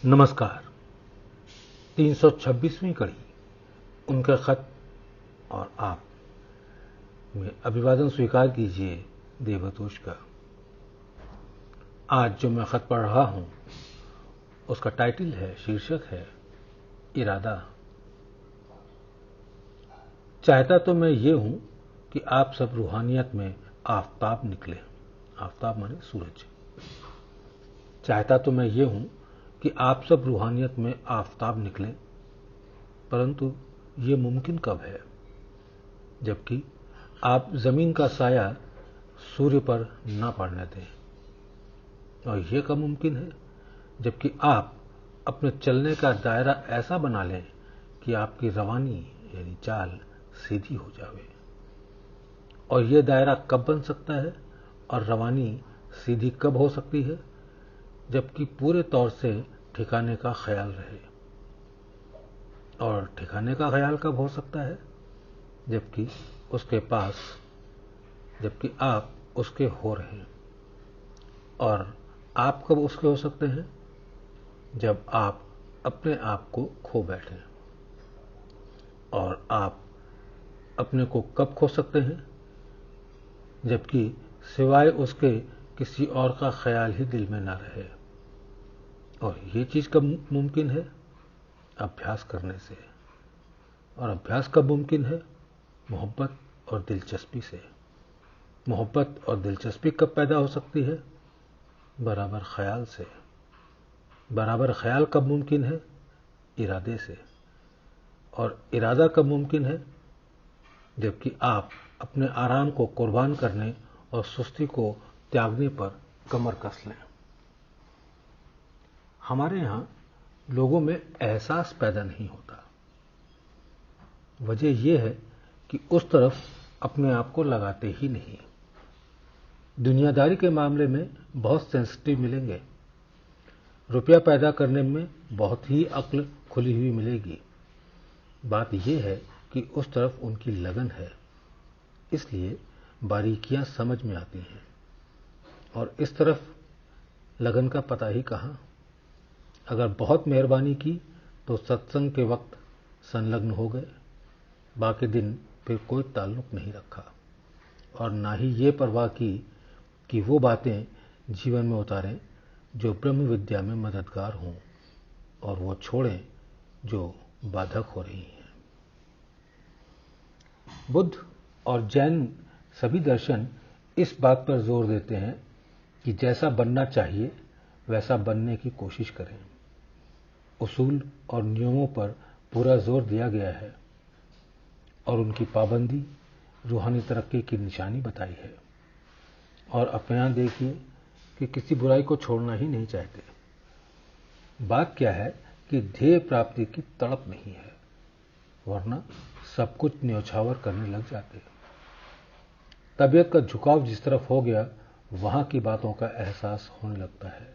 नमस्कार। 326वीं कड़ी उनका खत और आप में अभिवादन स्वीकार कीजिए देवतोष का। आज जो मैं खत पढ़ रहा हूं उसका टाइटल है, शीर्षक है इरादा। चाहता तो मैं ये हूं कि आप सब रूहानियत में आफताब निकले। आफताब माने सूरज। चाहता तो मैं ये हूं कि आप सब रूहानियत में आफताब निकले, परंतु ये मुमकिन कब है जबकि आप जमीन का साया सूर्य पर न पड़ने दें। और यह कब मुमकिन है जबकि आप अपने चलने का दायरा ऐसा बना लें कि आपकी रवानी यानी चाल सीधी हो जावे। और यह दायरा कब बन सकता है और रवानी सीधी कब हो सकती है जबकि पूरे तौर से ठिकाने का ख्याल रहे। और ठिकाने का ख्याल कब हो सकता है जबकि आप उसके हो रहे हैं। और आप कब उसके हो सकते हैं जब आप अपने आप को खो बैठें। और आप अपने को कब खो सकते हैं जबकि सिवाय उसके किसी और का ख्याल ही दिल में ना रहे। और ये चीज कब मुमकिन है? अभ्यास करने से। और अभ्यास कब मुमकिन है? मोहब्बत और दिलचस्पी से। मोहब्बत और दिलचस्पी कब पैदा हो सकती है? बराबर ख्याल से। बराबर ख्याल कब मुमकिन है? इरादे से। और इरादा कब मुमकिन है? जबकि आप अपने आराम को कुर्बान करने और सुस्ती को त्यागने पर कमर कस लें। हमारे यहां लोगों में एहसास पैदा नहीं होता। वजह यह है कि उस तरफ अपने आप को लगाते ही नहीं। दुनियादारी के मामले में बहुत सेंसिटिव मिलेंगे। रुपया पैदा करने में बहुत ही अक्ल खुली हुई मिलेगी। बात यह है कि उस तरफ उनकी लगन है, इसलिए बारीकियां समझ में आती हैं। और इस तरफ लगन का पता ही कहां। अगर बहुत मेहरबानी की तो सत्संग के वक्त संलग्न हो गए, बाकी दिन फिर कोई ताल्लुक नहीं रखा और ना ही ये परवाह की कि वो बातें जीवन में उतारें जो ब्रह्म विद्या में मददगार हों और वो छोड़ें जो बाधक हो रही हैं। बुद्ध और जैन सभी दर्शन इस बात पर जोर देते हैं कि जैसा बनना चाहिए वैसा बनने की कोशिश करें। उसूल और नियमों पर पूरा जोर दिया गया है और उनकी पाबंदी रूहानी तरक्की की निशानी बताई है। और अपने यहां देखिए कि किसी बुराई को छोड़ना ही नहीं चाहते। बात क्या है कि ध्येय प्राप्ति की तड़प नहीं है, वरना सब कुछ न्यौछावर करने लग जाते। तबीयत का झुकाव जिस तरफ हो गया वहां की बातों का एहसास होने लगता है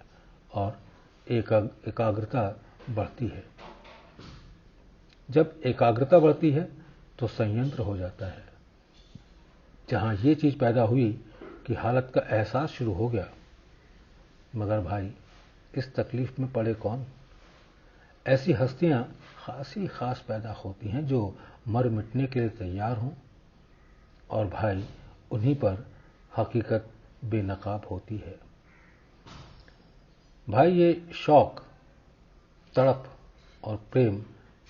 और एकाग्रता बढ़ती है। जब एकाग्रता बढ़ती है तो संयंत्र हो जाता है। जहां ये चीज पैदा हुई कि हालत का एहसास शुरू हो गया, मगर भाई इस तकलीफ में पड़े कौन? ऐसी हस्तियां खासी खास पैदा होती हैं जो मर मिटने के लिए तैयार हों, और भाई उन्हीं पर हकीकत बेनकाब होती है। भाई ये शौक, तड़प और प्रेम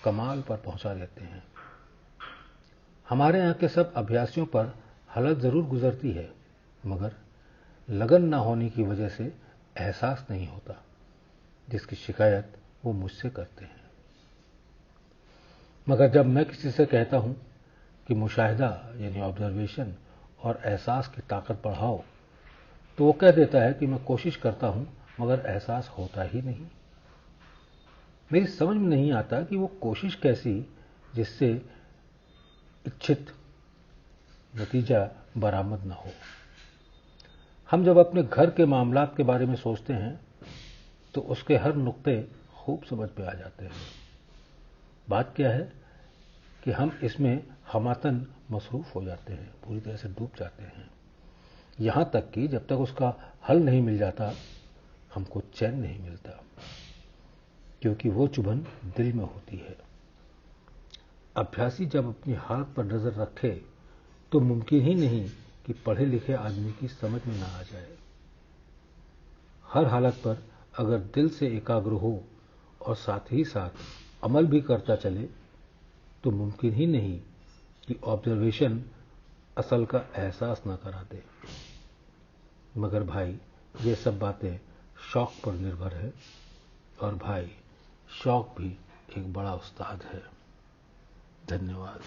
कमाल पर पहुंचा देते हैं। हमारे यहां के सब अभ्यासियों पर हालत जरूर गुजरती है, मगर लगन न होने की वजह से एहसास नहीं होता, जिसकी शिकायत वो मुझसे करते हैं। मगर जब मैं किसी से कहता हूं कि मुशाहिदा यानी ऑब्जर्वेशन और एहसास की ताकत बढ़ाओ, तो वो कह देता है कि मैं कोशिश करता हूं मगर एहसास होता ही नहीं। मेरी समझ में नहीं आता कि वो कोशिश कैसी जिससे इच्छित नतीजा बरामद न हो। हम जब अपने घर के मामलात के बारे में सोचते हैं तो उसके हर नुक्ते खूब समझ में आ जाते हैं। बात क्या है कि हम इसमें हमातन मसरूफ हो जाते हैं, पूरी तरह से डूब जाते हैं। यहां तक कि जब तक उसका हल नहीं मिल जाता हमको चैन नहीं मिलता। क्योंकि वो चुभन दिल में होती है। अभ्यासी जब अपनी हालत पर नजर रखे तो मुमकिन ही नहीं कि पढ़े लिखे आदमी की समझ में ना आ जाए। हर हालत पर अगर दिल से एकाग्र हो और साथ ही साथ अमल भी करता चले तो मुमकिन ही नहीं कि ऑब्जर्वेशन असल का एहसास न करा दे। मगर भाई, ये सब बातें शौक पर निर्भर है, और भाई, शौक भी एक बड़ा उस्ताद है। धन्यवाद।